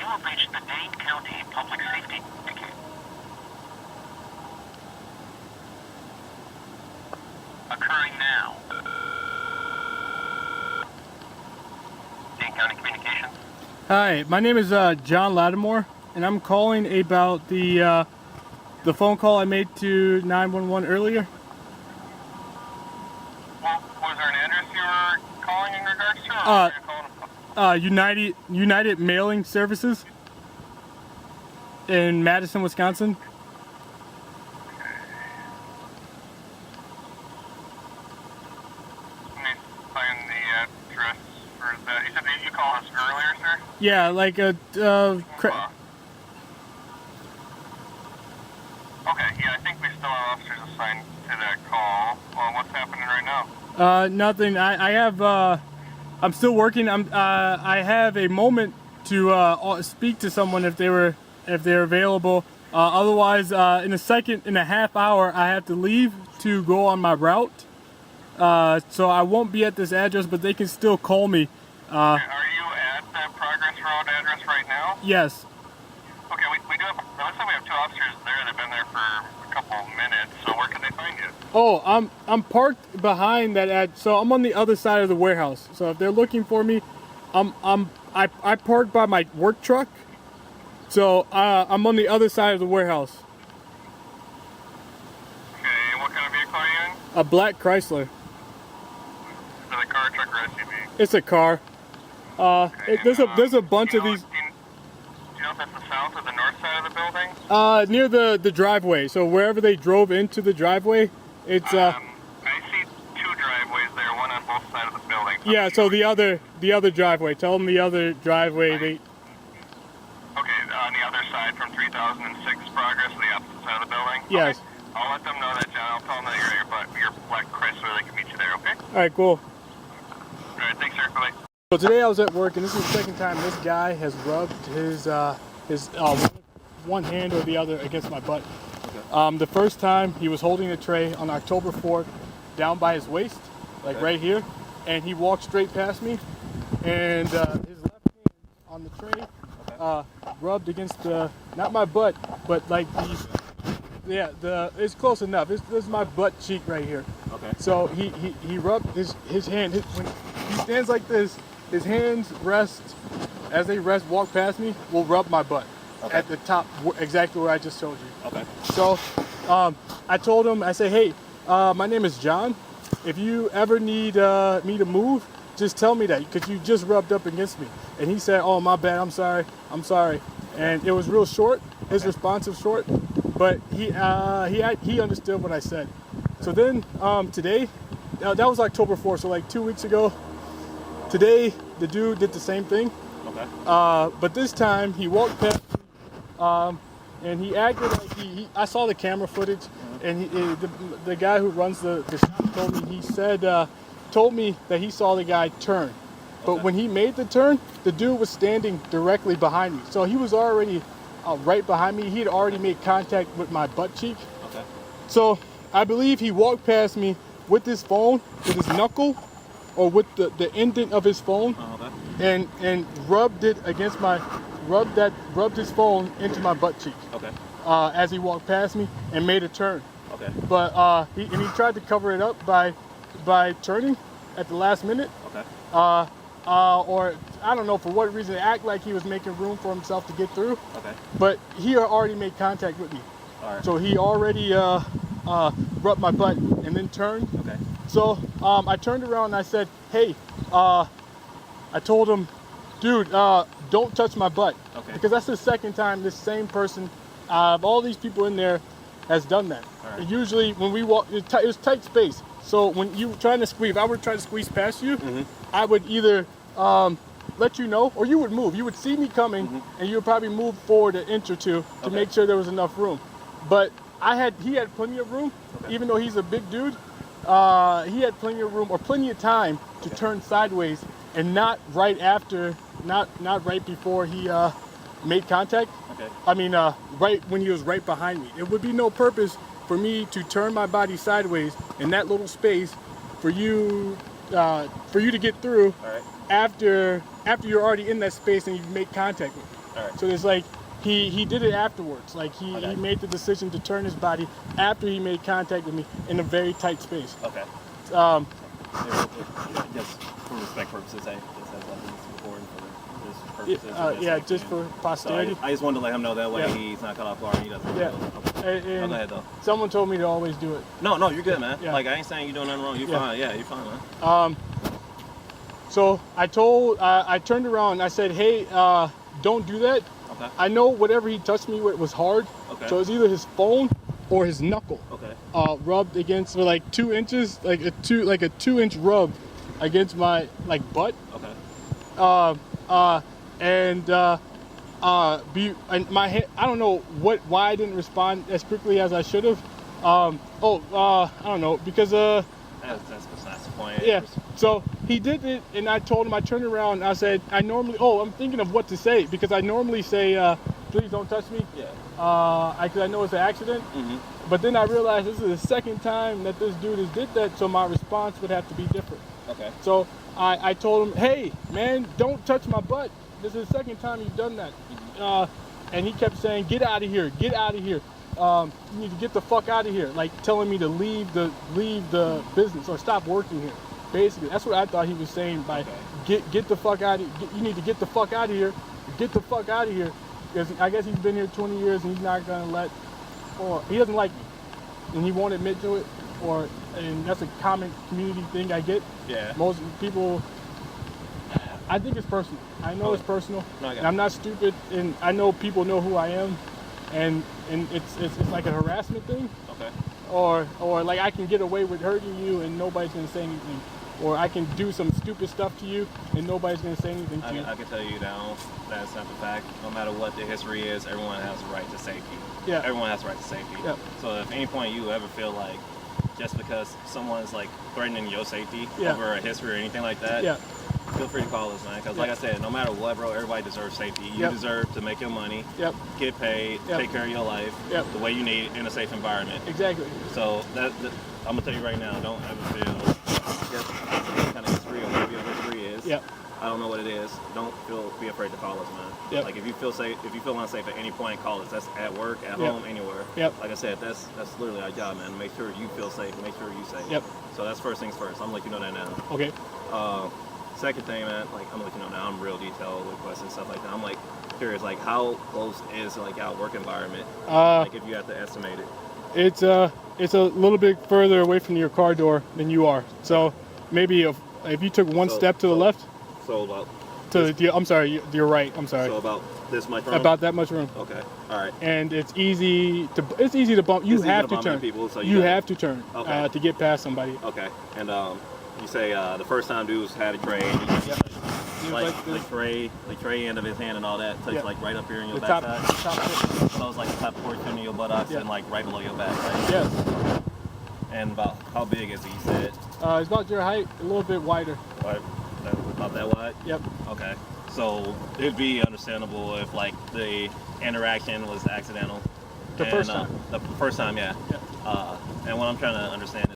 You have reached the Dane County Public Safety Ticket. Occurring now. Dane County Communications. Hi, my name is John Lattimore, and I'm calling about the phone call I made to 911 earlier. Well, was there an address you were calling in regards to, or were you calling? United Mailing Services in Madison, Wisconsin. Let me find the address for that. You said that you called us earlier, sir? Yeah, like Okay, yeah, I think we still have officers assigned to that call. Well, what's happening right now? nothing. I have. I'm still working. I have a moment to speak to someone if they're available. Otherwise, in a second and a half hour, I have to leave to go on my route. So I won't be at this address, but they can still call me. Are you at the Progress Road address right now? Yes. Okay, we do have, it looks like we have two officers there that have been there for a couple minutes, so where can they find you? Oh, I'm parked behind that so I'm on the other side of the warehouse. So if they're looking for me, I parked by my work truck. So I'm on the other side of the warehouse. Okay, and what kind of vehicle are you in? A black Chrysler. Is it a car, truck, or SUV? It's a car. Okay, There's a bunch do of you know, these. Do you know if that's the south or the north side of the building? Near the driveway. So wherever they drove into the driveway, it's I see two driveways there, one on both sides of the building. yeah. So the other driveway. Tell them the other driveway. They Okay, on the other side from 3006 Progress, the opposite side of the building? yes. Okay. I'll let them know that, John. I'll tell them that you're your black Chrysler. They can meet you there, okay? All right, cool. All right, thanks, sir. Bye-bye. So today I was at work, and this is the second time this guy has rubbed his one hand or the other against my butt. Okay. The first time he was holding a tray on October 4th down by his waist, like right here, and he walked straight past me, and his left hand on the tray rubbed against not my butt, but like it's close enough. This is my butt cheek right here. Okay. So he rubbed his hand. When he stands like this, his hands walk past me, will rub my butt at the top, exactly where I just told you. Okay. So I told him, I said, hey, my name is John. If you ever need me to move, just tell me that, because you just rubbed up against me. And he said, oh, my bad, I'm sorry. And it was real short. His response was short, but he understood what I said. So then today, that was October 4th, so like 2 weeks ago. Today, the dude did the same thing. Okay. But this time, he walked past me, and he acted like I saw the camera footage, and the guy who runs the shop told me that he saw the guy turn. But when he made the turn, the dude was standing directly behind me. So he was already right behind me. He had already made contact with my butt cheek. Okay. So I believe he walked past me with his phone, with his knuckle, or with the indent of his phone, Okay. and rubbed his phone into my butt cheek. Okay. As he walked past me and made a turn. Okay. But he tried to cover it up by turning at the last minute. Okay. Or I don't know for what reason, act like he was making room for himself to get through. Okay. But he had already made contact with me. All right. So he already rubbed my butt and then turned. Okay. So I turned around and I said, hey, I told him, dude, don't touch my butt. Okay. Because that's the second time this same person, all these people in there, has done that. All right. And usually when we walk, it was tight space. So when you were trying to squeeze, if I were trying to squeeze past you, I would either let you know, or you would move. You would see me coming, and you would probably move forward an inch or two to make sure there was enough room. But he had plenty of room, even though he's a big dude. He had plenty of room or plenty of time to turn sideways, and not right after, not right before he made contact. Okay. I mean, right when he was right behind me. It would be no purpose for me to turn my body sideways in that little space for you to get through. All right. After you're already in that space and you make contact with me. All right. So it's like he did it afterwards. Like he made the decision to turn his body after he made contact with me in a very tight space. Okay. Just for respect purposes, I just have like this recording for this purposes. Just for posterity. So I just wanted to let him know that way he's not cut off guard. He doesn't. Yeah. Okay. And go ahead though. Someone told me to always do it. No, you're good, man. Yeah. Like I ain't saying you're doing nothing wrong. You're fine. Yeah, you're fine, man. So I turned around and I said, hey, don't do that. Okay. I know whatever he touched me with was hard. Okay. So it's either his phone or his knuckle. Okay. Rubbed against for like 2 inches, like a 2-inch rub against my butt. Okay. And my head. I don't know why I didn't respond as quickly as I should have. I don't know because That's the point. yeah. So he did it, and I told him. I turned around. And I said, I'm thinking of what to say because I normally say, please don't touch me. Yeah. Because I know it's an accident. Mm-hmm. But then I realized this is the second time that this dude has did that, so my response would have to be different. Okay. So I told him, hey, man, don't touch my butt. This is the second time you've done that. And he kept saying, get out of here, get out of here. You need to get the fuck out of here. Like telling me to leave the business or stop working here. Basically, that's what I thought he was saying by get the fuck out of here. You need to get the fuck out of here. Get the fuck out of here. Because I guess he's been here 20 years and he's not gonna he doesn't like me. And he won't admit to it. And that's a common community thing I get. Yeah. Most people, I think it's personal. I know it's personal. No, and I'm not stupid, and I know people know who I am, and it's like a harassment thing. Okay. Or like I can get away with hurting you and nobody's gonna say anything, or I can do some stupid stuff to you and nobody's gonna say anything to you. I can tell you now that's not the fact. No matter what the history is, everyone has a right to safety. Yeah. Everyone has a right to safety. Yeah. So if at any point you ever feel like just because someone's like threatening your safety over a history or anything like that, feel free to call us, man. Because like I said, no matter what, bro, everybody deserves safety. You deserve to make your money, get paid, take care of your life the way you need in a safe environment. Exactly. So that I'm gonna tell you right now, don't ever feel just kind of history or whatever your history is. I don't know what it is. Don't be afraid to call us, man. Like if you feel safe, if you feel unsafe at any point, call us. That's at work, at home, anywhere. Like I said, that's literally our job, man. Make sure you feel safe. Make sure you safe. So that's first things first. I'm gonna let you know that now. Okay. Second thing, man, like I'm gonna let you know now. I'm real detailed with questions, stuff like that. I'm like curious, like how close is like our work environment? Like if you have to estimate it. It's a little bit further away from your car door than you are. So maybe if you took one step to the left. So about. I'm sorry, you're right. I'm sorry. So about this much room. About that much room. Okay. All right. And it's easy to bump. You have to turn. People, so you have to turn to get past somebody. Okay. And you say the first time dudes had a tray. Like tray end of his hand and all that touch like right up here in your backside. So it's like the top portion of your buttocks and like right below your back, right? Yes. And about how big is he? You said. It's about your height, a little bit wider. About that wide? Yep. Okay. So it'd be understandable if like the interaction was accidental. The first time. The first time, yeah. And what I'm trying to understand is